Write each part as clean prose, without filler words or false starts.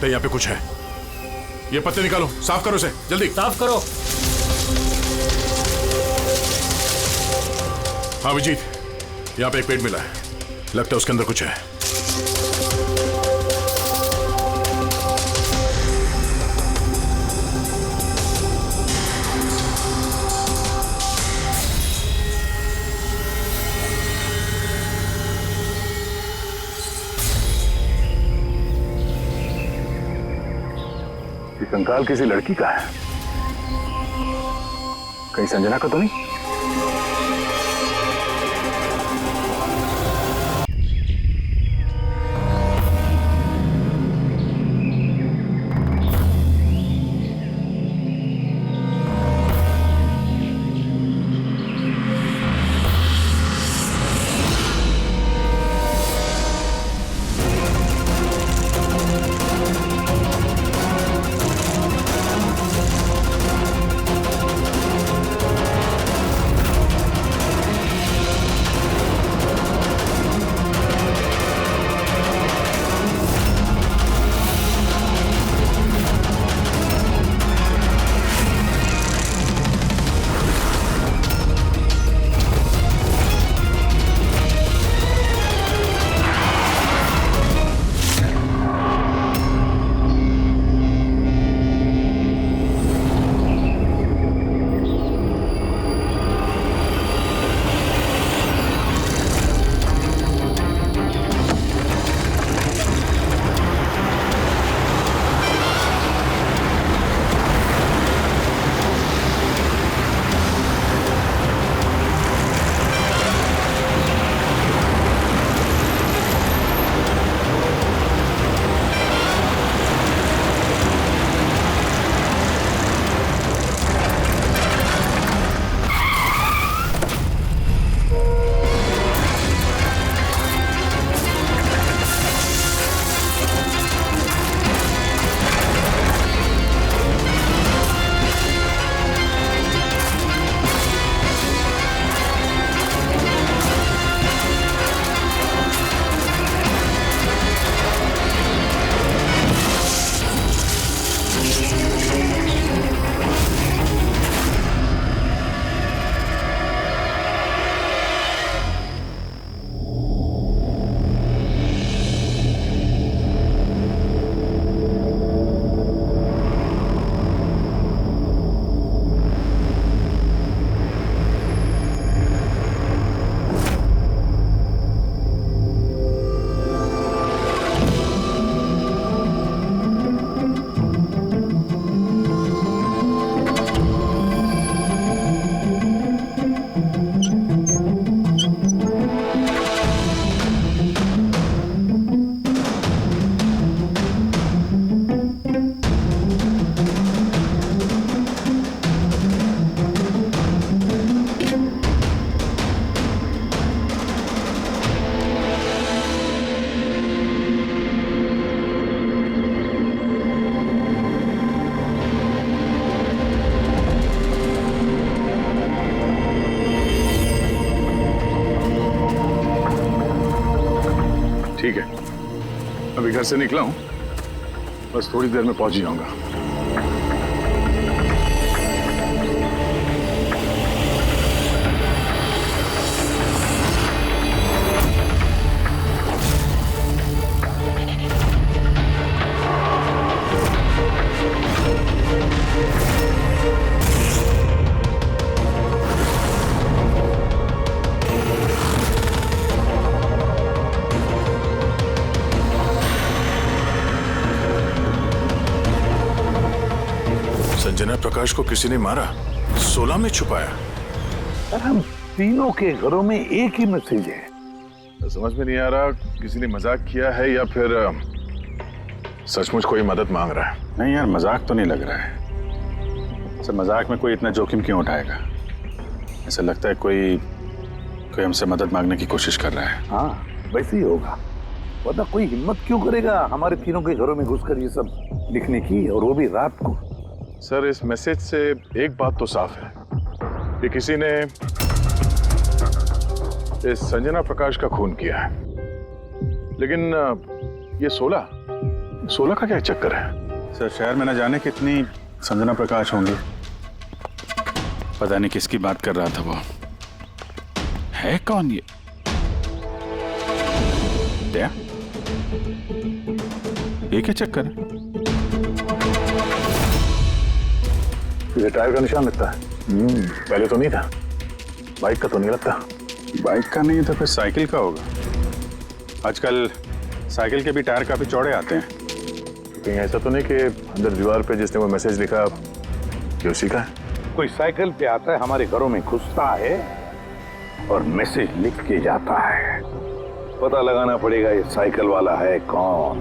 लगता है यहाँ पे कुछ है। ये पत्ते निकालो, साफ करो इसे, जल्दी साफ करो। हाँ विजीत, यहाँ पे एक पेड़ मिला है, लगता है उसके अंदर कुछ है। ये कंकाल किसी लड़की का है, कहीं संजना का तो नहीं? ठीक है, अभी घर से निकला हूं, बस थोड़ी देर में पहुंच जाऊंगा। संजना प्रकाश को किसी ने मारा, 16 में छुपाया। हम तीनों के घरों में एक ही मैसेज है। समझ में नहीं आ रहा किसी ने मजाक किया है या फिर सचमुच कोई मदद मांग रहा है। नहीं यार, मजाक तो नहीं लग रहा है। सर मजाक में कोई इतना जोखिम क्यों उठाएगा? ऐसा लगता है कोई हमसे मदद मांगने की कोशिश कर रहा है। हाँ वैसे ही होगा, वरना कोई हिम्मत क्यों करेगा हमारे तीनों के घरों में घुसकर ये सब लिखने की, और वो भी रात को। सर इस मैसेज से एक बात तो साफ है कि किसी ने इस संजना प्रकाश का खून किया है, लेकिन ये 16 16 का क्या चक्कर है? सर शहर में न जाने कितनी संजना प्रकाश होंगी, पता नहीं किसकी बात कर रहा था वो। है कौन ये? क्या ये क्या चक्कर है? ये टायर का निशान लगता है। पहले तो नहीं था। बाइक का तो नहीं लगता। बाइक का नहीं तो फिर साइकिल का होगा। आजकल साइकिल के भी टायर काफी चौड़े आते हैं। कहीं ऐसा तो नहीं कि अंदर दीवार पे जिसने वो मैसेज लिखा कि उसी का है? कोई साइकिल पे आता है, हमारे घरों में घुसता है और मैसेज लिख के जाता है। पता लगाना पड़ेगा ये साइकिल वाला है कौन।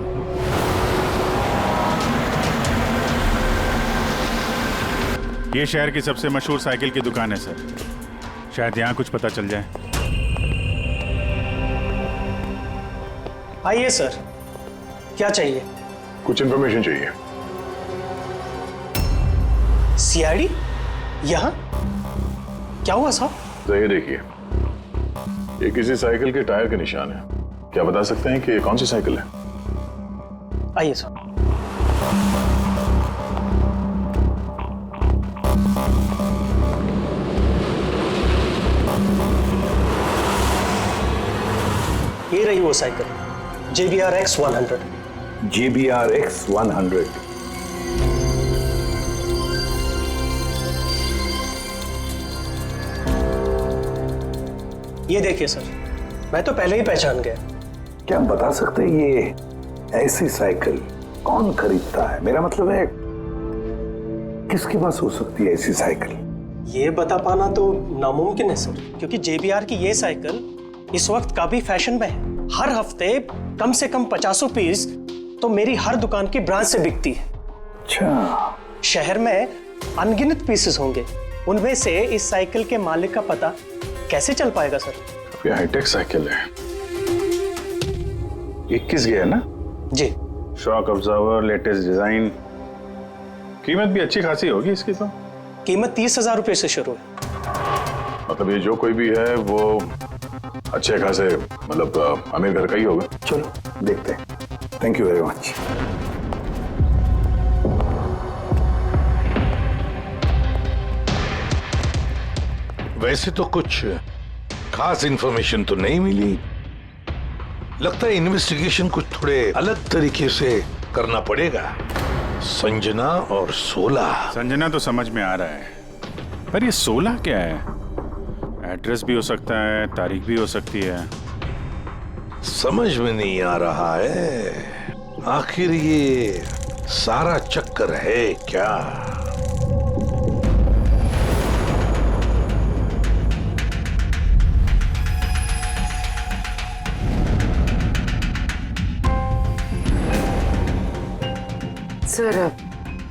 ये शहर की सबसे मशहूर साइकिल की दुकान है सर, शायद यहाँ कुछ पता चल जाए। आइए सर, क्या चाहिए? कुछ इन्फॉर्मेशन चाहिए। सीआईडी यहाँ? क्या हुआ साहब? तो ये देखिए, ये किसी साइकिल के टायर के निशान है। क्या बता सकते हैं कि ये कौन सी साइकिल है? आइए सर। ये रही वो साइकिल, JBR-X 100। JBR-X 100। ये देखिए सर, मैं तो पहले ही पहचान गया। क्या बता सकते हैं ये ऐसी साइकिल कौन खरीदता है? मेरा मतलब है किसके पास हो सकती है ऐसी साइकिल? ये बता पाना तो नामुमकिन है सर, क्योंकि JBR की ये साइकिल इस वक्त काफी फैशन में है। हर हफ्ते कम से कम 50 पीस तो मेरी हर दुकान की ब्रांच से बिकती है। अच्छा, शहर में अनगिनत पीसेस होंगे, उनमें से इस साइकिल के मालिक का पता कैसे चल पाएगा सर? ये हाईटेक साइकिल है। 21 गया ना? जी। शॉक ऑब्जर्वर, लेटेस्ट डिजाइन, कीमत भी अच्छी खासी होगी इसकी तो। कीमत 30,000 रुपए से शुरू है। मतलब ये जो कोई भी है वो अच्छे खासे, मतलब अमीर घर का ही होगा। चलो देखते हैं। Thank you very much. वैसे तो कुछ खास इंफॉर्मेशन तो नहीं मिली। लगता है इन्वेस्टिगेशन कुछ थोड़े अलग तरीके से करना पड़ेगा। संजना और 16। संजना तो समझ में आ रहा है, पर ये 16 क्या है? एड्रेस भी हो सकता है, तारीख भी हो सकती है। समझ में नहीं आ रहा है आखिर ये सारा चक्कर है क्या। सर,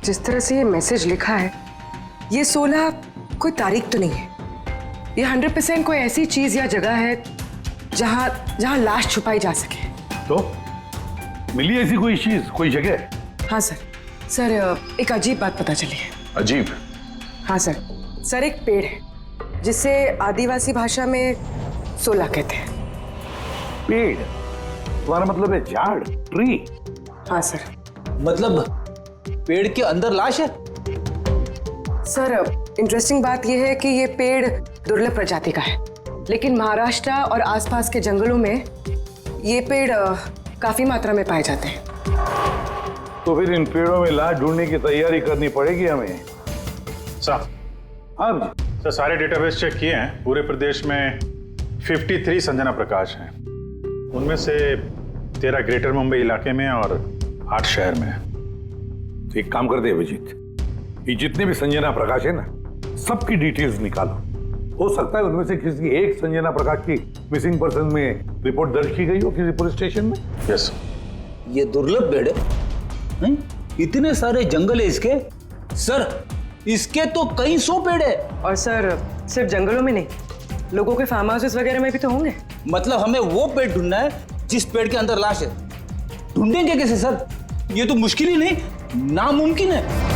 जिस तरह से ये मैसेज लिखा है, ये 16 कोई तारीख तो नहीं है। ये 100% कोई ऐसी चीज या जगह है जहां लाश छुपाई जा सके। तो मिली ऐसी कोई चीज, कोई जगह? हाँ सर। सर, एक अजीब बात पता चली है। अजीब? हाँ सर। सर, एक पेड़ है जिसे आदिवासी भाषा में 16 कहते हैं। पेड़? तुम्हारा मतलब है झाड़, ट्री? हाँ सर। मतलब पेड़ के अंदर लाश है? सर, इंटरेस्टिंग बात यह है कि ये पेड़ दुर्लभ प्रजाति का है, लेकिन महाराष्ट्र और आसपास के जंगलों में ये पेड़ काफी मात्रा में पाए जाते हैं। तो फिर इन पेड़ों में लाश ढूंढने की तैयारी करनी पड़ेगी हमें। साहब, हाँ सर सारे डेटाबेस चेक किए हैं। पूरे प्रदेश में 53 संजना प्रकाश हैं। उनमें से 13 ग्रेटर मुंबई इलाके में और 8 शहर में। तो एक काम करते हैं अभिजीत, ये जितने भी संजना प्रकाश है ना, सबकी डिटेल्स निकालो। हो सकता है उनमें से किसी एक संजना प्रकाश की मिसिंग पर्सन में रिपोर्ट दर्ज की गई हो किसी पुलिस स्टेशन में। यस। ये दुर्लभ पेड़ है? हैं? इतने सारे जंगल है इसके। सर, इसके तो कई 100 पेड़ है। और सर, सिर्फ जंगलों में नहीं, लोगों के फार्म हाउसेस वगैरह में भी तो होंगे। मतलब हमें वो पेड़ ढूंढना है जिस पेड़ के अंदर लाश है। ढूंढेंगे कैसे सर? ये तो मुश्किल ही नहीं, नामुमकिन है।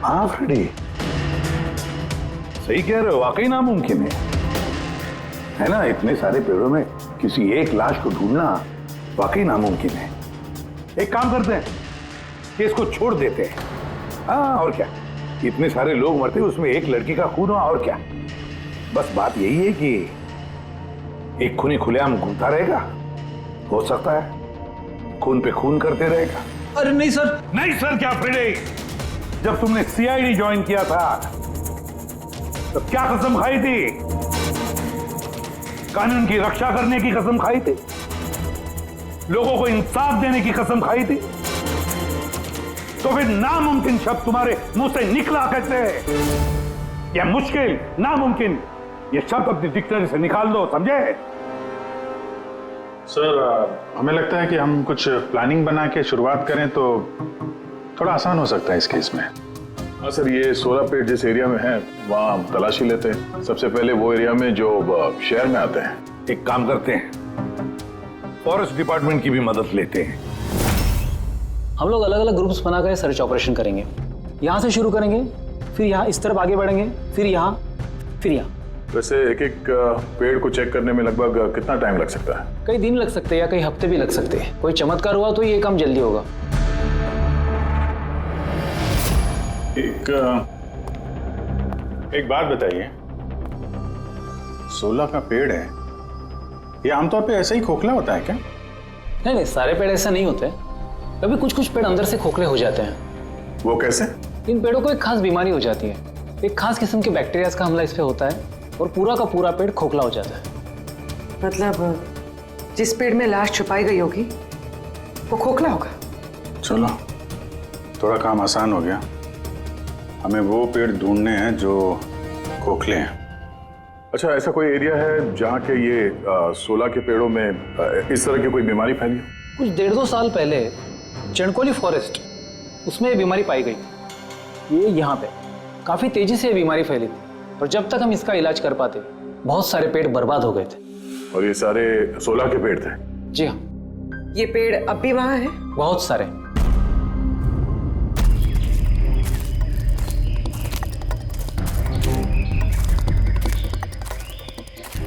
हाँ फ्रेडी, सही कह रहे हो, वाकई नामुमकिन है ना? इतने सारे पेड़ों में किसी एक लाश को ढूंढना वाकई नामुमकिन है। एक काम करते हैं कि इसको छोड़ देते हैं। हाँ, और क्या, इतने सारे लोग मरते उसमें एक लड़की का खून हुआ, और क्या। बस बात यही है कि एक खूनी खुलेआम घूमता रहेगा, हो सकता है खून पे खून करते रहेगा। अरे नहीं सर। नहीं सर क्या फ्रेडे, जब तुमने सीआईडी ज्वाइन किया था तो क्या कसम खाई थी? कानून की रक्षा करने की कसम खाई थी, लोगों को इंसाफ देने की कसम खाई थी। तो फिर नामुमकिन शब्द तुम्हारे मुंह से निकला कैसे? या मुश्किल, नामुमकिन, ये शब्द अपनी डिक्शनरी से निकाल दो, समझे? सर हमें लगता है कि हम कुछ प्लानिंग बना के शुरुआत करें तो थोड़ा आसान हो सकता है इस केस में। हाँ सर, ये 16 पेड़ जिस एरिया में है वहाँ हम तलाशी लेते हैं। सबसे पहले वो एरिया में जो शहर में आते हैं। एक काम करते हैं, फॉरेस्ट डिपार्टमेंट की भी मदद लेते हैं। हम लोग अलग अलग ग्रुप्स बनाकर सर्च ऑपरेशन करेंगे। यहाँ से शुरू करेंगे, फिर यहाँ इस तरफ आगे बढ़ेंगे, फिर यहाँ, फिर यहाँ। वैसे एक एक पेड़ को चेक करने में लगभग कितना टाइम लग सकता है? कई दिन लग सकते हैं या कई हफ्ते भी लग सकते हैं। कोई चमत्कार हुआ तो ये काम जल्दी होगा। एक बात बताइए, 16 का पेड़ है, ये आमतौर पे ऐसा ही खोखला होता है क्या? नहीं नहीं, सारे पेड़ ऐसा नहीं होते। कभी कुछ कुछ पेड़ अंदर से खोखले हो जाते हैं। वो कैसे? इन पेड़ों को एक खास बीमारी हो जाती है, एक खास किस्म के बैक्टीरिया का हमला इस पे होता है और पूरा का पूरा पेड़ खोखला हो जाता है। मतलब जिस पेड़ में लाश छुपाई गई होगी वो खोखला होगा। चलो थोड़ा काम आसान हो गया। हमें वो पेड़ ढूंढने हैं जो खोखले हैं। अच्छा, ऐसा कोई एरिया है जहाँ के ये 16 के पेड़ों में इस तरह की कोई बीमारी फैली हो? कुछ 1.5-2 साल पहले चणकोली फॉरेस्ट, उसमें ये बीमारी पाई गई। ये यहाँ पे काफी तेजी से ये बीमारी फैली थी और जब तक हम इसका इलाज कर पाते बहुत सारे पेड़ बर्बाद हो गए थे। और ये सारे 16 के पेड़ थे? जी हाँ। ये पेड़ अब भी वहां है? बहुत सारे।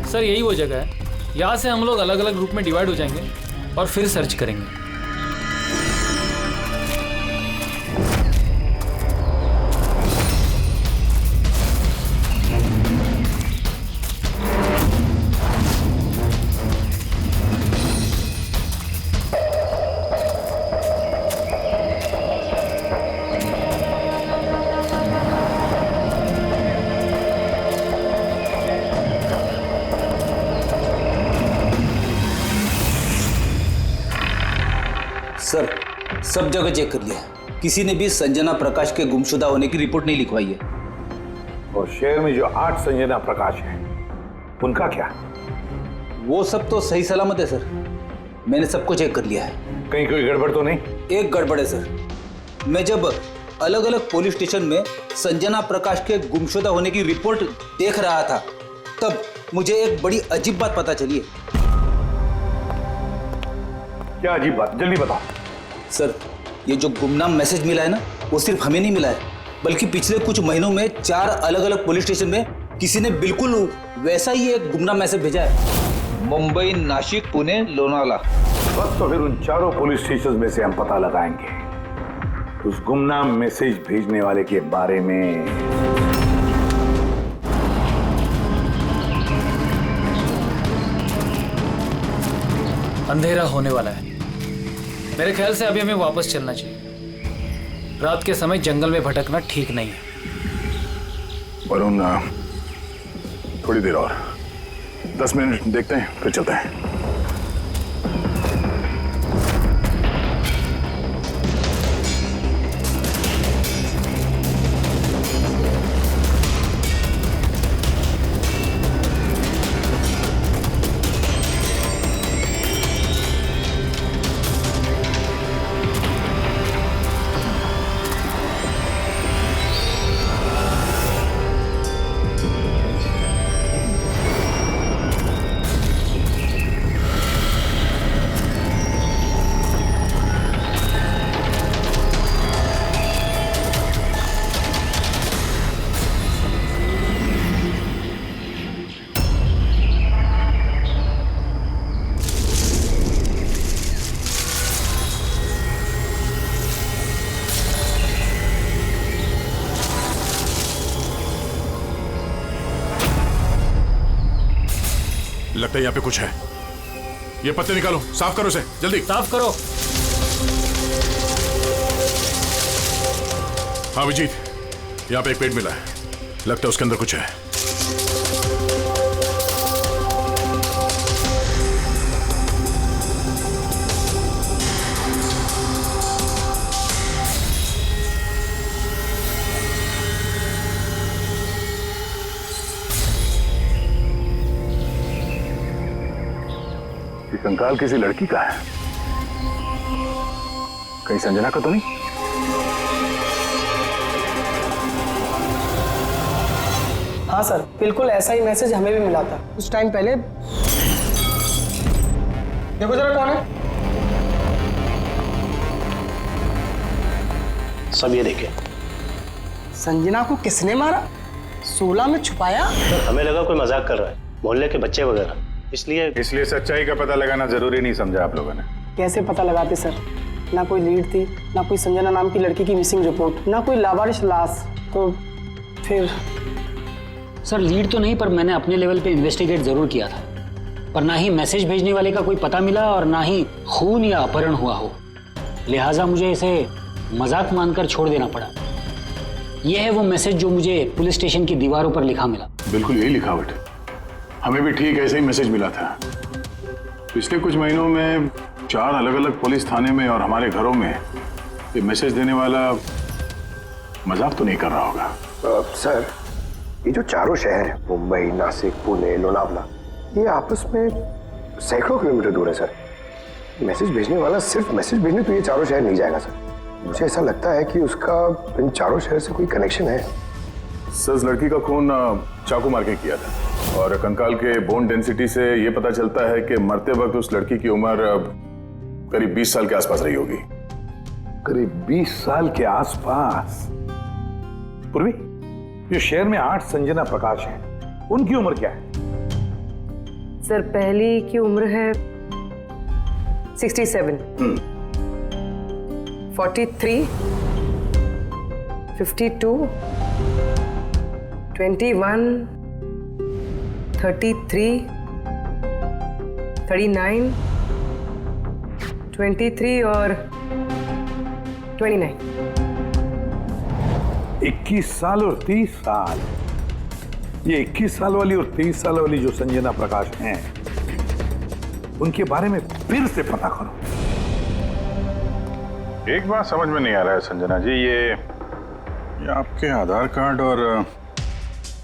सर यही वो जगह है, यहाँ से हम लोग अलग अलग ग्रुप में डिवाइड हो जाएंगे और फिर सर्च करेंगे। सर सब जगह चेक कर लिया, किसी ने भी संजना प्रकाश के गुमशुदा होने की रिपोर्ट नहीं लिखवाई है। और शहर में जो 8 संजना प्रकाश हैं, उनका क्या? वो सब तो सही सलामत है सर, मैंने सबको चेक कर लिया है। कहीं कोई गड़बड़ तो नहीं? एक गड़बड़ है सर। मैं जब अलग अलग पुलिस स्टेशन में संजना प्रकाश के गुमशुदा होने की रिपोर्ट देख रहा था तब मुझे एक बड़ी अजीब बात पता चली है। क्या अजीब बात? जल्दी बताओ। सर ये जो गुमनाम मैसेज मिला है ना, वो सिर्फ हमें नहीं मिला है, बल्कि पिछले कुछ महीनों में 4 अलग अलग पुलिस स्टेशन में किसी ने बिल्कुल वैसा ही एक गुमनाम मैसेज भेजा है। मुंबई, नासिक, पुणे, लोनावाला। बस तो फिर उन चारों पुलिस स्टेशन में से हम पता लगाएंगे उस गुमनाम मैसेज भेजने वाले के बारे में। अंधेरा होने वाला है, मेरे ख्याल से अभी हमें वापस चलना चाहिए। रात के समय जंगल में भटकना ठीक नहीं है। वरुण, थोड़ी देर और 10 मिनट देखते हैं फिर चलते हैं। लगता है यहाँ पे कुछ है। ये पत्ते निकालो, साफ करो इसे जल्दी। साफ करो। हाँ विजीत, यहाँ पे एक पेड़ मिला है, लगता है उसके अंदर कुछ है। ये कंकाल किसी लड़की का है, कहीं संजना का तो नहीं? हाँ सर, बिल्कुल ऐसा ही मैसेज हमें भी मिला था कुछ टाइम पहले। देखो जरा कौन है। सब ये देखे। संजना को किसने मारा? 16 में छुपाया? सर हमें लगा कोई मजाक कर रहा है, मोहल्ले के बच्चे वगैरह, इसलिए सच्चाई का पता लगाना जरूरी नहीं समझा आप लोगों ने? कैसे पता लगाते सर? ना कोई लीड थी, ना कोई संजना नाम की लड़की की मिसिंग रिपोर्ट, ना कोई लावारिश लाश, तो फिर सर लीड तो नहीं, पर मैंने अपने लेवल पे इन्वेस्टिगेट जरूर किया था, पर ना ही मैसेज भेजने वाले का कोई पता मिला और ना ही खून या अपहरण हुआ हो। लिहाजा मुझे इसे मजाक मानकर छोड़ देना पड़ा। यह है वो मैसेज जो मुझे पुलिस स्टेशन की दीवारों पर लिखा मिला। बिल्कुल यही लिखावट, हमें भी ठीक ऐसे ही मैसेज मिला था। पिछले कुछ महीनों में 4 अलग अलग पुलिस थाने में और हमारे घरों में ये मैसेज देने वाला मजाक तो नहीं कर रहा होगा। सर, ये जो चारों शहर है, मुंबई, नासिक, पुणे, लोनावला, ये आपस में सैकड़ों किलोमीटर दूर है सर। मैसेज भेजने वाला सिर्फ मैसेज भेजने तो ये चारों शहर नहीं जाएगा सर। मुझे ऐसा लगता है कि उसका इन चारों शहर से कोई कनेक्शन है। सर, उस लड़की का खून चाकू मार के किया था और कंकाल के बोन डेंसिटी से ये पता चलता है कि मरते वक्त उस लड़की की उम्र करीब 20 साल के आसपास रही होगी। करीब 20 साल के आसपास। पूर्वी, जो शहर में 8 संजना प्रकाश हैं, उनकी उम्र क्या है? सर पहली की उम्र है 67, 43, 52, 21, 33, 39, 23 और 29। 21 साल और 30 साल। ये 21 साल वाली और 30 साल वाली जो संजना प्रकाश हैं, उनके बारे में फिर से पता करो। एक बात समझ में नहीं आ रहा है संजना जी, ये आपके आधार कार्ड और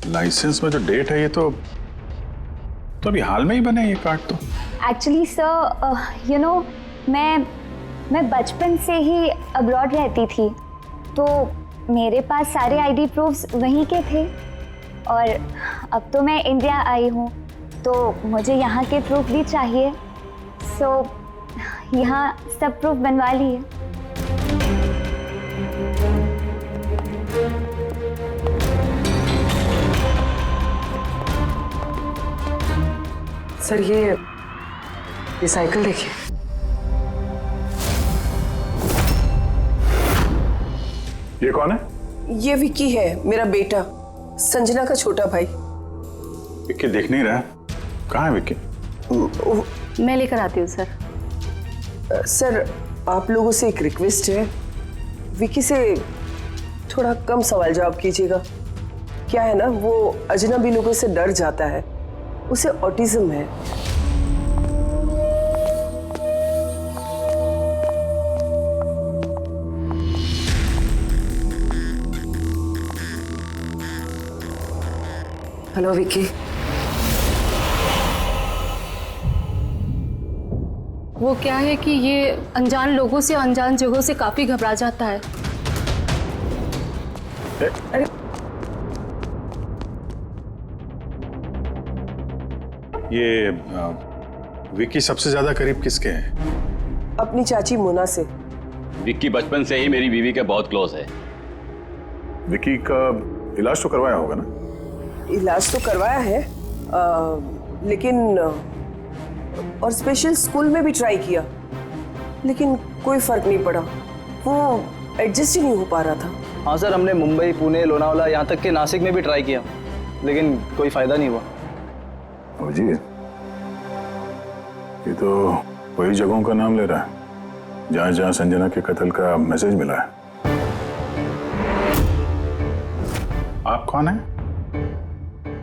लाइसेंस में जो डेट है, ये तो अभी हाल में ही बने ये कार्ड तो। एक्चुअली सर, यू नो, मैं बचपन से ही अब्रॉड रहती थी, तो मेरे पास सारे आईडी प्रूफ्स वहीं के थे, और अब तो मैं इंडिया आई हूँ, तो मुझे यहाँ के प्रूफ भी चाहिए। सो यहाँ सब प्रूफ बनवा लिए। सर ये साइकिल देखिए। ये कौन है? ये विक्की है, मेरा बेटा, संजना का छोटा भाई। विक्की दिख नहीं रहा, कहाँ है विक्की? मैं लेकर आती हूँ सर। सर आप लोगों से एक रिक्वेस्ट है, विक्की से थोड़ा कम सवाल जवाब कीजिएगा। क्या है ना, वो अजनबी लोगों से डर जाता है, उसे ऑटिज्म है। हेलो विक्की। वो क्या है कि ये अनजान लोगों से, अनजान जगहों से काफी घबरा जाता है। अरे ये विक्की सबसे ज्यादा करीब किसके है? अपनी चाची मोना से। विक्की बचपन से ही मेरी बीवी के बहुत क्लोज है। विक्की का इलाज तो करवाया होगा ना? इलाज तो करवाया है, लेकिन और स्पेशल स्कूल में भी ट्राई किया, लेकिन कोई फर्क नहीं पड़ा। वो एडजस्ट ही नहीं हो पा रहा था। हाँ सर, हमने मुंबई, पुणे, लोनावला, यहाँ तक कि नासिक में भी ट्राई किया, लेकिन कोई फायदा नहीं हुआ। जी, ये तो वही जगहों का नाम ले रहा है जहां जहां संजना के कत्ल का मैसेज मिला है। आप कौन है?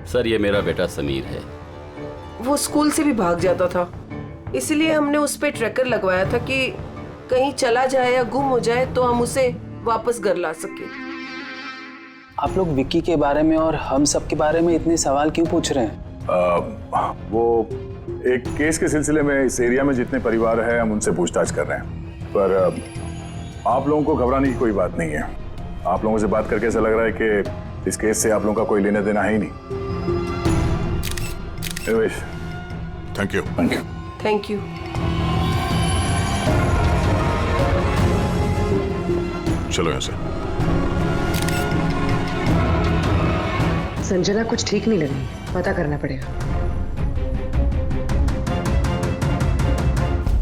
सर ये मेरा बेटा समीर है। वो स्कूल से भी भाग जाता था, इसलिए हमने उस पे ट्रैकर लगवाया था कि कहीं चला जाए या गुम हो जाए तो हम उसे वापस घर ला सके। आप लोग विक्की के बारे में और हम सब के बारे में इतने सवाल क्यों पूछ रहे हैं? वो एक केस के सिलसिले में इस एरिया में जितने परिवार हैं हम उनसे पूछताछ कर रहे हैं, पर आप लोगों को घबराने की कोई बात नहीं है। आप लोगों से बात करके ऐसा लग रहा है कि इस केस से आप लोगों का कोई लेना देना है ही नहीं। Thank you. Thank you. Thank you. चलो यहाँ से। संजना कुछ ठीक नहीं लग रही, पता करना पड़ेगा।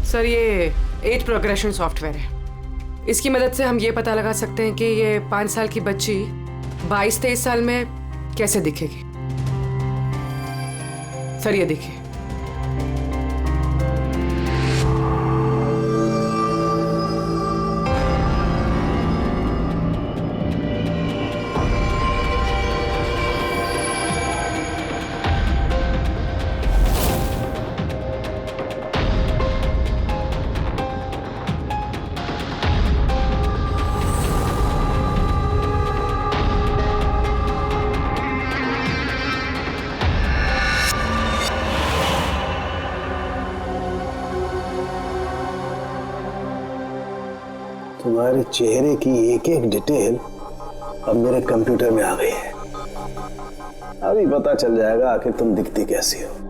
सर ये एज प्रोग्रेशन सॉफ्टवेयर है, इसकी मदद से हम ये पता लगा सकते हैं कि ये 5 साल की बच्ची 22-23 साल में कैसे दिखेगी। सर ये देखिए। तुम्हारे चेहरे की एक एक डिटेल अब मेरे कंप्यूटर में आ गई है। अभी पता चल जाएगा आखिर तुम दिखती कैसी हो।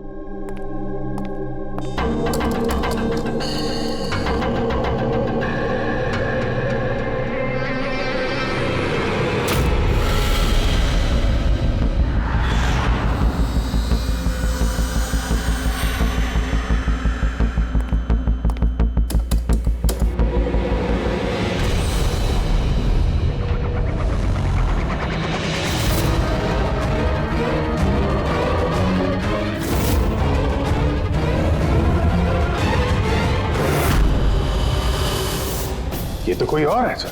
ये तो कोई और है सर।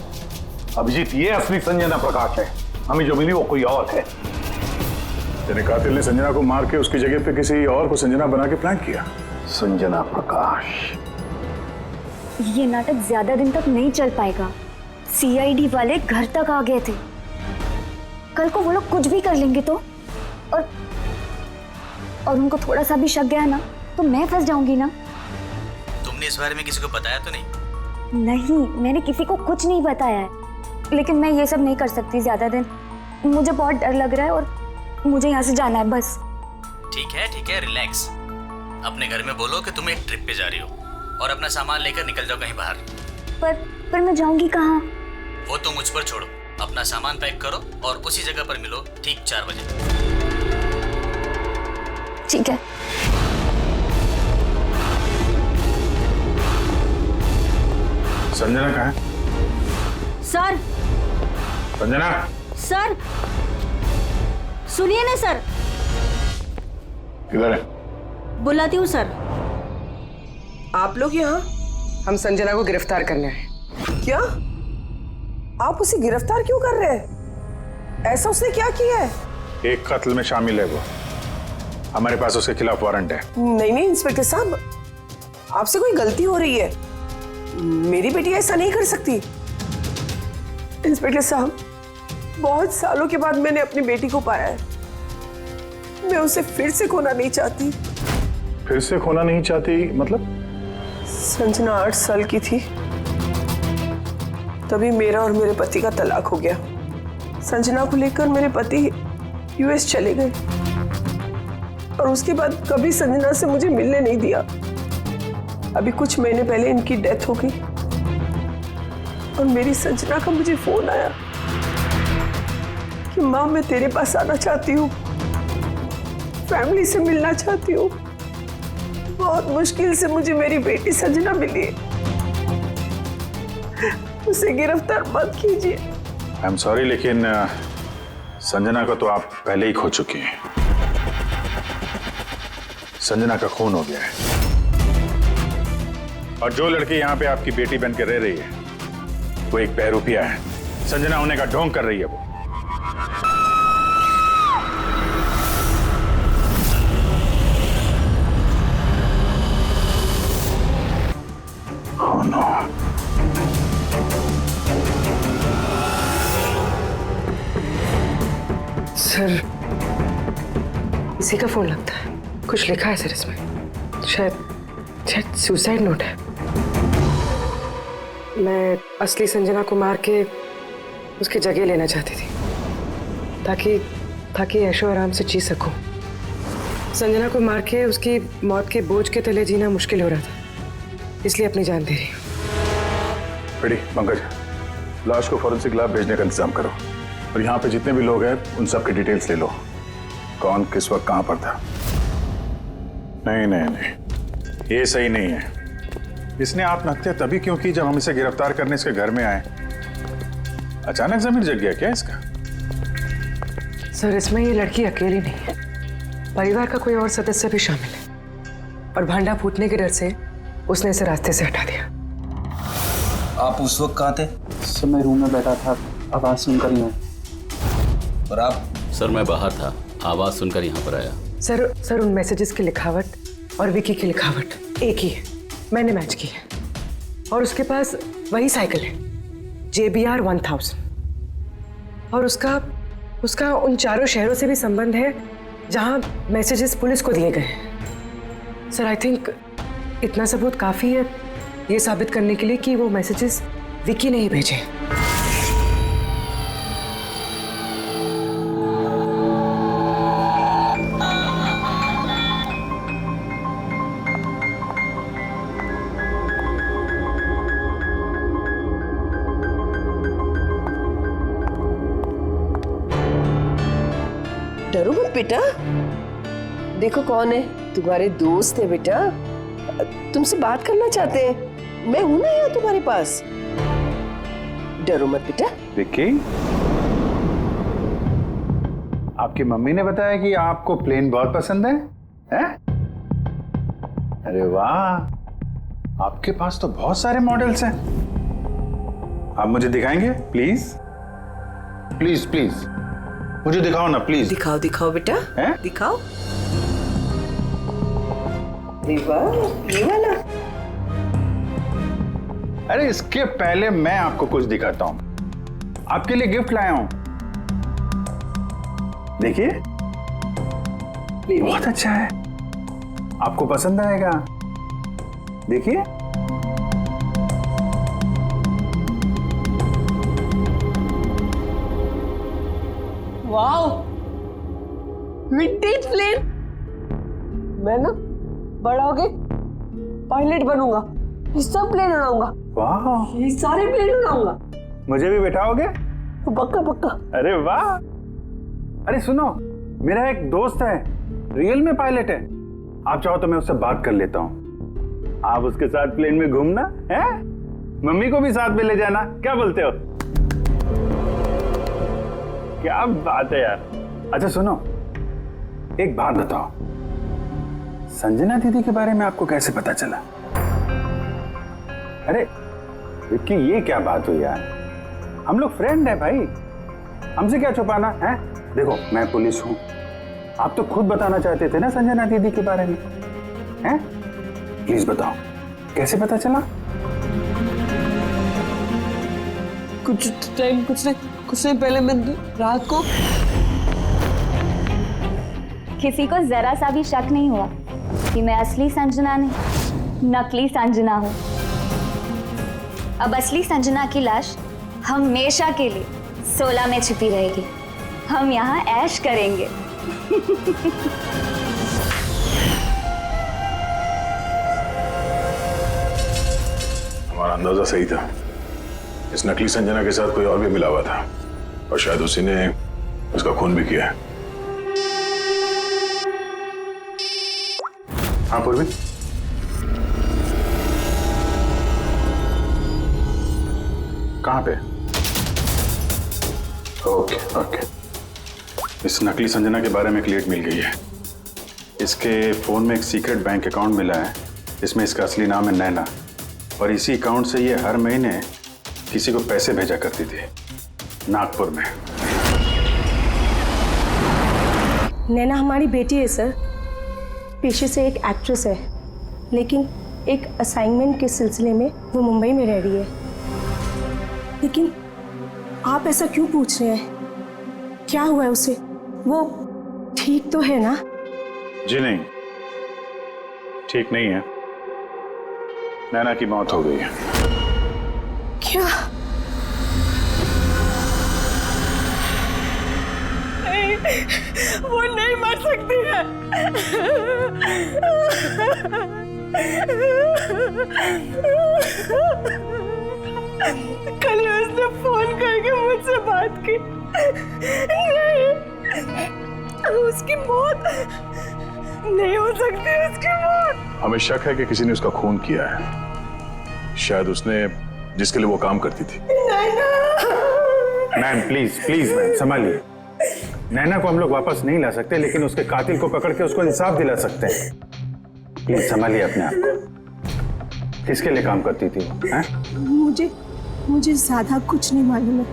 अभिजीत ये असली संजना प्रकाश है, हमें जो मिली वो कोई और है। तेरे कातिल ने संजना को मार के उसकी जगह पे किसी और को संजना बना के प्लान किया। संजना प्रकाश। ये नाटक ज्यादा दिन तक नहीं चल पाएगा। सीआईडी वाले घर तक आ गए थे। कल को वो लोग कुछ भी कर लेंगे तो और उनको थोड़ा सा भी शक गया ना तो मैं फंस जाऊंगी ना। तुमने इस बारे में किसी को बताया तो नहीं? नहीं, मैंने किसी को कुछ नहीं बताया है, लेकिन मैं ये सब नहीं कर सकती ज्यादा दिन। मुझे बहुत डर लग रहा है और मुझे यहाँ से जाना है बस। ठीक है, रिलैक्स। अपने घर में बोलो कि तुम एक ट्रिप पे जा रही हो और अपना सामान लेकर निकल जाओ कहीं बाहर। पर मैं जाऊंगी कहाँ? वो तो मुझ पर छोड़ो। अपना सामान पैक करो और उसी जगह पर मिलो ठीक 4 बजे। ठीक है। संजना कहाँ है? सर। संजना। सर सुनिए ना सर। किधर है? बुलाती हूँ सर। आप लोग यहाँ? हम संजना को गिरफ्तार करने आए। क्या? आप उसे गिरफ्तार क्यों कर रहे हैं? ऐसा उसने क्या किया है? एक कत्ल में शामिल है वो। हमारे पास उसके खिलाफ वारंट है। नहीं इंस्पेक्टर साहब, आपसे कोई गलती हो रही है। मेरी बेटी ऐसा नहीं कर सकती। इंस्पेक्टर साहब, बहुत सालों के बाद मैंने अपनी बेटी को पाया है। मैं उसे फिर से खोना नहीं चाहती। फिर से खोना नहीं चाहती मतलब? संजना 8 साल की थी, तभी मेरा और मेरे पति का तलाक हो गया। संजना को लेकर मेरे पति यूएस चले गए और उसके बाद कभी संजना से मुझे मिलने नहीं दिया। अभी कुछ महीने पहले इनकी डेथ हो गई और मेरी संजना का मुझे फोन आया कि माँ मैं तेरे पास आना चाहती हूँ, फैमिली से मिलना चाहती हूँ। बहुत मुश्किल से मुझे मेरी बेटी संजना मिली। उसे गिरफ्तार मत कीजिए। आई एम सॉरी, लेकिन संजना को तो आप पहले ही खो चुकी हैं। संजना का खून हो गया है। और जो लड़की यहाँ पे आपकी बेटी बन के रह रही है वो एक बहरूपिया है। संजना होने का ढोंग कर रही है वो। Oh no. सर, इसी का फोन लगता है। कुछ लिखा है सर इसमें। शायद सुसाइड नोट है। मैं असली संजना को मार के उसकी जगह लेना चाहती थी ताकि ऐशो आराम से जी सकूं। संजना को मार के उसकी मौत के बोझ के तले जीना मुश्किल हो रहा था, इसलिए अपनी जान दे रही हूँ। बेटी पंकज, लाश को फॉरेंसिक लैब भेजने का इंतजाम करो और यहाँ पे जितने भी लोग हैं उन सब की डिटेल्स ले लो। कौन किस वक्त कहाँ पर था। नहीं नहीं नहीं, ये सही नहीं है। इसने आत्महत्या तभी क्यों की जब हम इसे गिरफ्तार करने इसके घर में आए। अचानक जमीन जग गया क्या इसका? सर, इसमें ये लड़की अकेली नहीं है, परिवार का कोई और सदस्य भी शामिल है और भांडा फूटने के डर से उसने इसे रास्ते से हटा दिया। आप उस वक्त कहाँ थे? सर मैं रूम में बैठा था, आवाज सुनकर ही मैं। और आप? सर मैं बाहर था, आवाज सुनकर यहाँ पर आया। सर उन मैसेजेस की लिखावट और विकी की लिखावट एक ही है, मैंने मैच की है। और उसके पास वही साइकिल है JBR 1000 और उसका उन चारों शहरों से भी संबंध है जहां मैसेजेस पुलिस को दिए गए हैं। सर आई थिंक इतना सबूत काफी है ये साबित करने के लिए कि वो मैसेजेस विकी ने ही भेजे। डरो मत बेटा, देखो कौन है, तुम्हारे दोस्त है बेटा, तुमसे बात करना चाहते हैं। मैं हूं ना यहाँ तुम्हारे पास, डरो मत बेटा। विक्की, आपकी मम्मी ने बताया कि आपको प्लेन बहुत पसंद है, हैं? अरे वाह, आपके पास तो बहुत सारे मॉडल्स हैं। आप मुझे दिखाएंगे प्लीज? प्लीज प्लीज मुझे दिखाओ ना प्लीज। दिखाओ दिखाओ बेटा, हैं? दिखाओ। ये वाला। अरे इसके पहले मैं आपको कुछ दिखाता हूं। आपके लिए गिफ्ट लाया हूं, देखिए। बहुत अच्छा है, आपको पसंद आएगा, देखिए। Wow, vintage plane. मैं ना बड़ा होके पायलट बनूंगा, ये सब प्लेन उड़ाऊंगा। वाह, ये सारे प्लेन उड़ाऊंगा। मुझे भी बैठाओगे? पक्का पक्का। अरे वाह। अरे सुनो, मेरा एक दोस्त है, रियल में पायलट है। आप चाहो तो मैं उससे बात कर लेता हूँ। आप उसके साथ प्लेन में घूमना है, मम्मी को भी साथ में ले जाना, क्या बोलते हो? क्या बात है यार। अच्छा सुनो, एक बात बताओ, संजना दीदी के बारे में आपको कैसे पता चला? अरे विक्की, ये क्या बात हुई यार, हम लोग फ्रेंड है भाई, हमसे क्या छुपाना है? देखो मैं पुलिस हूं, आप तो खुद बताना चाहते थे ना संजना दीदी के बारे में, हैं? प्लीज बताओ, कैसे पता चला? कुछ नहीं पहले मैं रात को किसी को जरा सा भी शक नहीं हुआ कि मैं असली संजना नहीं, नकली संजना हूँ। अब असली संजना की लाश हमेशा के लिए 16 में छिपी रहेगी। हम यहाँ ऐश करेंगे। हमारा अंदाजा सही था, इस नकली संजना के साथ कोई और भी मिला हुआ था और शायद उसी ने उसका खून भी किया है। हाँ पूर्वी, कहाँ पे? ओके ओके, इस नकली संजना के बारे में एक लीड मिल गई है। इसके फोन में एक सीक्रेट बैंक अकाउंट मिला है, इसमें इसका असली नाम है नैना और इसी अकाउंट से ये हर महीने किसी को पैसे भेजा करती थी नागपुर में। नैना हमारी बेटी है सर, पेशे से एक एक्ट्रेस है, लेकिन एक असाइनमेंट के सिलसिले में वो मुंबई में रह रही है। लेकिन आप ऐसा क्यों पूछ रहे हैं? क्या हुआ है उसे? वो ठीक तो है ना? जी नहीं, ठीक नहीं है। नैना की मौत हो गई है। क्या? नहीं, वो नहीं मर सकती है। कल उसने फोन करके मुझसे बात की। नहीं, उसकी मौत नहीं हो सकती, उसकी मौत। हमें शक है कि किसी ने उसका खून किया है। शायद उसने जिसके लिए वो काम करती थी। मैम प्लीज प्लीज मैम संभालिए। नैना को हम लोग वापस नहीं ला सकते, लेकिन उसके कातिल को पकड़ के उसको इंसाफ दिला सकते हैं। प्लीज संभालिए अपने आप को। किसके लिए काम करती थी वो? मुझे ज्यादा कुछ नहीं मालूम है।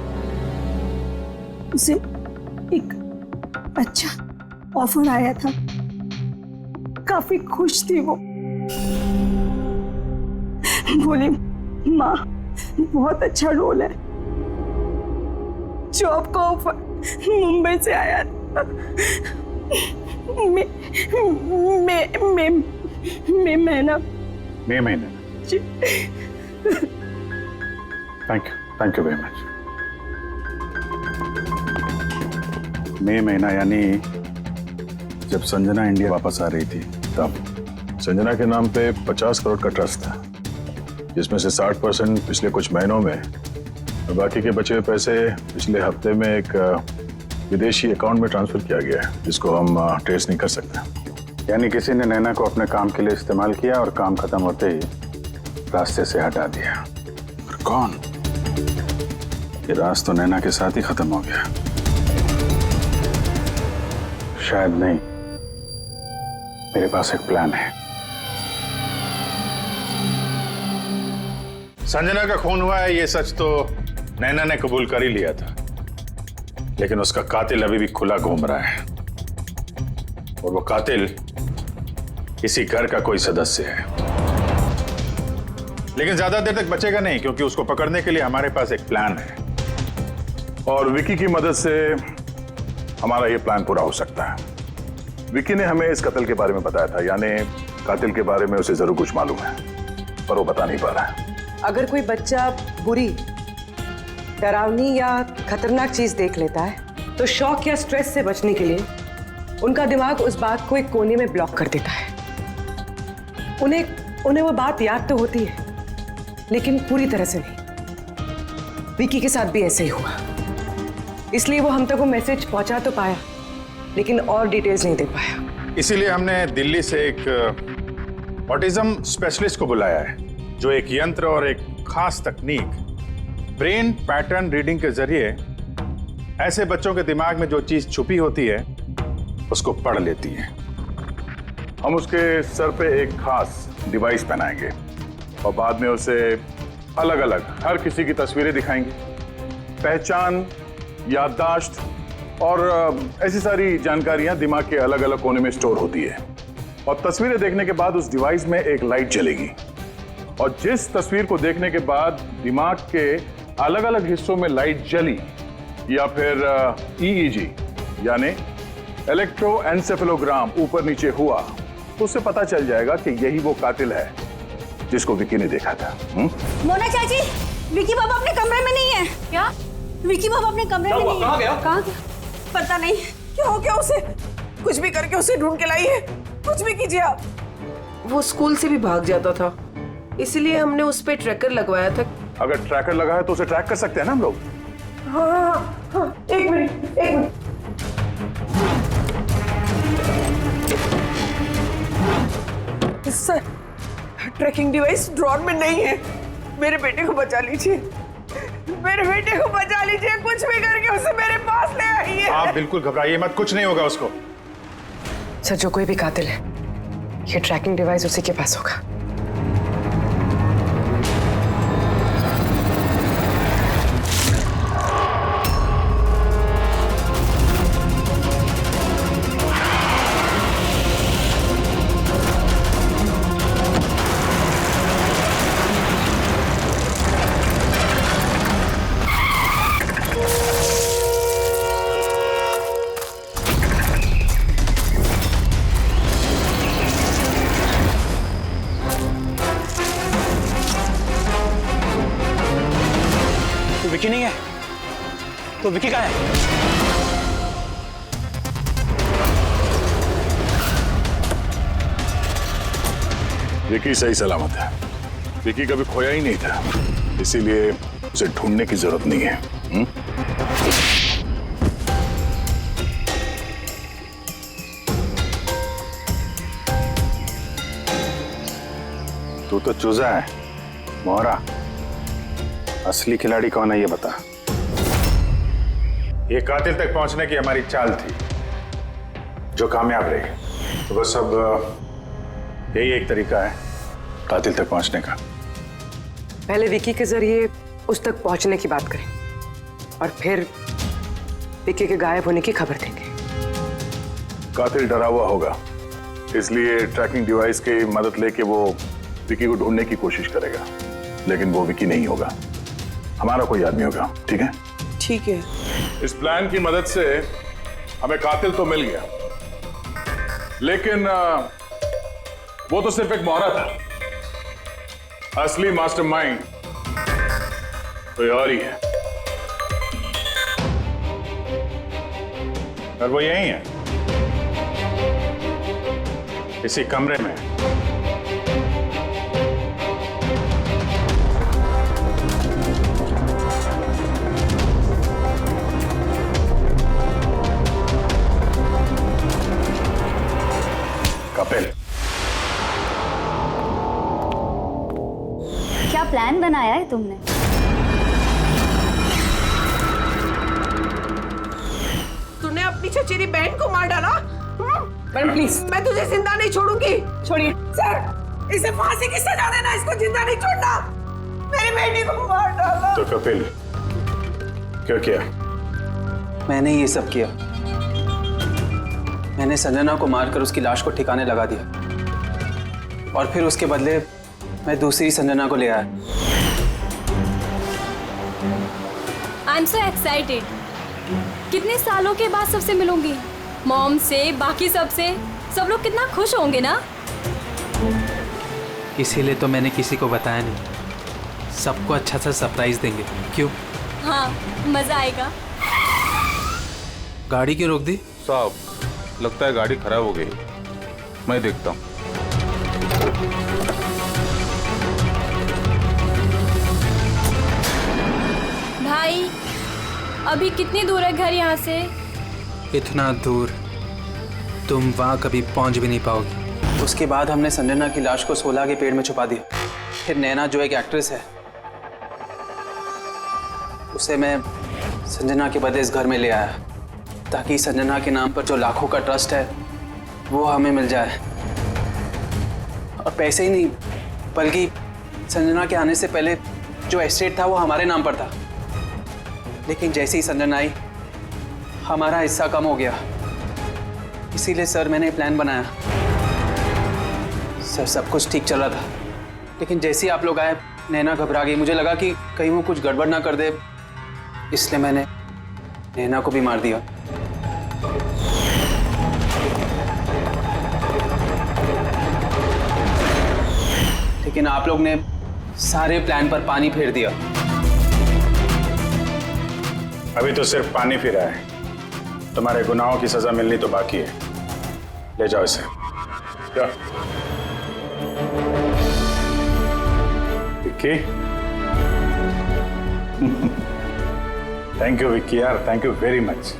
उसे एक अच्छा ऑफर आया था, काफी खुश थी वो। बोली माँ बहुत अच्छा रोल है। जॉब का ऑफर मुंबई से आया था। महीना। Thank you very much. मई महीना यानी जब संजना इंडिया वापस आ रही थी तब। संजना के नाम पे 50 करोड़ का ट्रस्ट था, जिसमें से 60% पिछले कुछ महीनों में और बाकी के बचे हुए पैसे पिछले हफ्ते में एक विदेशी अकाउंट में ट्रांसफर किया गया है, जिसको हम ट्रेस नहीं कर सकते। यानी किसी ने नैना को अपने काम के लिए इस्तेमाल किया और काम खत्म होते ही रास्ते से हटा दिया। पर कौन? ये राज तो नैना के साथ ही खत्म हो गया। शायद नहीं, मेरे पास एक प्लान है। संजना का खून हुआ है ये सच तो नैना ने कबूल कर ही लिया था, लेकिन उसका कातिल अभी भी खुला घूम रहा है, और वो कातिल इसी घर का कोई सदस्य है। लेकिन ज्यादा देर तक बचेगा नहीं, क्योंकि उसको पकड़ने के लिए हमारे पास एक प्लान है, और विकी की मदद से हमारा ये प्लान पूरा हो सकता है। विकी ने हमें इस कत्ल के बारे में बताया था, यानी कातिल के बारे में उसे जरूर कुछ मालूम है, पर वो बता नहीं पा रहा है। अगर कोई बच्चा बुरी, डरावनी या खतरनाक चीज देख लेता है तो शॉक या स्ट्रेस से बचने के लिए उनका दिमाग उस बात को एक कोने में ब्लॉक कर देता है। उन्हें वो बात याद तो होती है, लेकिन पूरी तरह से नहीं। विकी के साथ भी ऐसे ही हुआ, इसलिए वो हम तक वो मैसेज पहुंचा तो पाया, लेकिन और डिटेल्स नहीं दे पाया। इसीलिए हमने दिल्ली से एक ऑटिज्म स्पेशलिस्ट को बुलाया है, जो एक यंत्र और एक खास तकनीक ब्रेन पैटर्न रीडिंग के जरिए ऐसे बच्चों के दिमाग में जो चीज छुपी होती है उसको पढ़ लेती है। हम उसके सर पे एक खास डिवाइस पहनाएंगे और बाद में उसे अलग अलग हर किसी की तस्वीरें दिखाएंगे। पहचान, याददाश्त और ऐसी सारी जानकारियां दिमाग के अलग अलग कोने में स्टोर होती है, और तस्वीरें देखने के बाद उस डिवाइस में एक लाइट जलेगी, और जिस तस्वीर को देखने के बाद दिमाग के अलग अलग हिस्सों में लाइट जली या फिर EEG यानी इलेक्ट्रोएन्सेफेलोग्राम ऊपर नीचे हुआ, तो उससे पता चल जाएगा कि यही वो कातिल है जिसको विकी ने देखा था। मोना चाची, विकी बाबा अपने कमरे में नहीं है। क्या? विकी बाबा अपने कमरे में नहीं है। कहाँ गया? पता नहीं। क्या हो गया उसे? कुछ भी करके उसे ढूंढ के लाई है। कुछ भी कीजिए आप। वो स्कूल से भी भाग जाता था, इसलिए हमने उस पे ट्रैकर लगवाया था। अगर ट्रैकर लगा है तो उसे ट्रैक कर सकते हैं ना हम लोग। हाँ, एक minute. Sir, tracking device drawer में नहीं है। मेरे बेटे को बचा लीजिए, मेरे बेटे को बचा लीजिए। कुछ भी करके उसे मेरे पास ले आइए। आप बिल्कुल घबराइए मत, कुछ नहीं होगा उसको। सर, जो कोई भी कातिल है, ये ट्रैकिंग डिवाइस उसी के पास होगा। तो विकी कहाँ है? विकी सही सलामत है। विकी कभी खोया ही नहीं था, इसीलिए उसे ढूंढने की जरूरत नहीं है। तू तो चूजा है मोहरा, असली खिलाड़ी कौन है ये बता। ये कातिल तक पहुंचने की हमारी चाल थी जो कामयाब रही। तो बस अब यही एक तरीका है कातिल तक पहुंचने का। पहले विकी के जरिए उस तक पहुंचने की बात करें और फिर विकी के गायब होने की खबर देंगे। कातिल डरा हुआ होगा, इसलिए ट्रैकिंग डिवाइस की मदद लेके वो विकी को ढूंढने की कोशिश करेगा, लेकिन वो विकी नहीं होगा, हमारा कोई आदमी होगा। ठीक है? ठीक है। इस प्लान की मदद से हमें कातिल तो मिल गया, लेकिन वो तो सिर्फ एक मोहरा था। असली मास्टरमाइंड कोई और ही है, और वो यही है, इसी कमरे में। कपिल, क्या प्लान बनाया है तुमने? तूने अपनी चचेरी बहन को मार डाला? Madam please. मैं तुझे जिंदा नहीं छोड़ूंगी। छोड़िए सर, इसे फांसी की सजा देना, इसको जिंदा नहीं छोड़ना। मेरी बेटी को मार डाला। तो कपिल क्या किया? मैंने ये सब किया। मैंने संजना को मारकर उसकी लाश को ठिकाने लगा दिया और फिर उसके बदले मैं दूसरी संजना को ले आया। I am so excited. कितने सालों के बाद सबसे मिलूंगी, मॉम से, बाकी सबसे। सब लोग कितना खुश होंगे ना। इसीलिए तो मैंने किसी को बताया नहीं। सबको अच्छा सा सरप्राइज देंगे। क्यों? हाँ, मजा आएगा। गाड़ी क्यों रोक दी? साहब, लगता है गाड़ी खराब हो गई, मैं देखता हूँ। भाई, अभी कितनी दूर है घर यहाँ से? इतना दूर तुम वहाँ कभी पहुँच भी नहीं पाओगी। उसके बाद हमने संजना की लाश को सोला के पेड़ में छुपा दिया। फिर नैना जो एक एक्ट्रेस है, उसे मैं संजना के बदले इस घर में ले आया ताकि संजना के नाम पर जो लाखों का ट्रस्ट है वो हमें मिल जाए। और पैसे ही नहीं, बल्कि संजना के आने से पहले जो एस्टेट था वो हमारे नाम पर था। लेकिन जैसे ही संजना आई, हमारा हिस्सा कम हो गया। इसीलिए सर मैंने प्लान बनाया। सर सब कुछ ठीक चल रहा था, लेकिन जैसे ही आप लोग आए, नैना घबरा गई। मुझे लगा कि कहीं वो कुछ गड़बड़ ना कर दे, इसलिए मैंने नैना को भी मार दिया। लेकिन आप लोग ने सारे प्लान पर पानी फेर दिया। अभी तो सिर्फ पानी फिरा है, तुम्हारे गुनाहों की सजा मिलनी तो बाकी है। ले जाओ इसे। क्या? विक्की? थैंक यू विक्की यार, थैंक यू वेरी मच।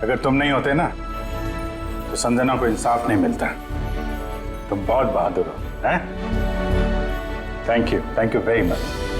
अगर तुम नहीं होते ना तो संजना को इंसाफ नहीं मिलता। तुम बहुत बहादुर हो, हैं? Thank you very much.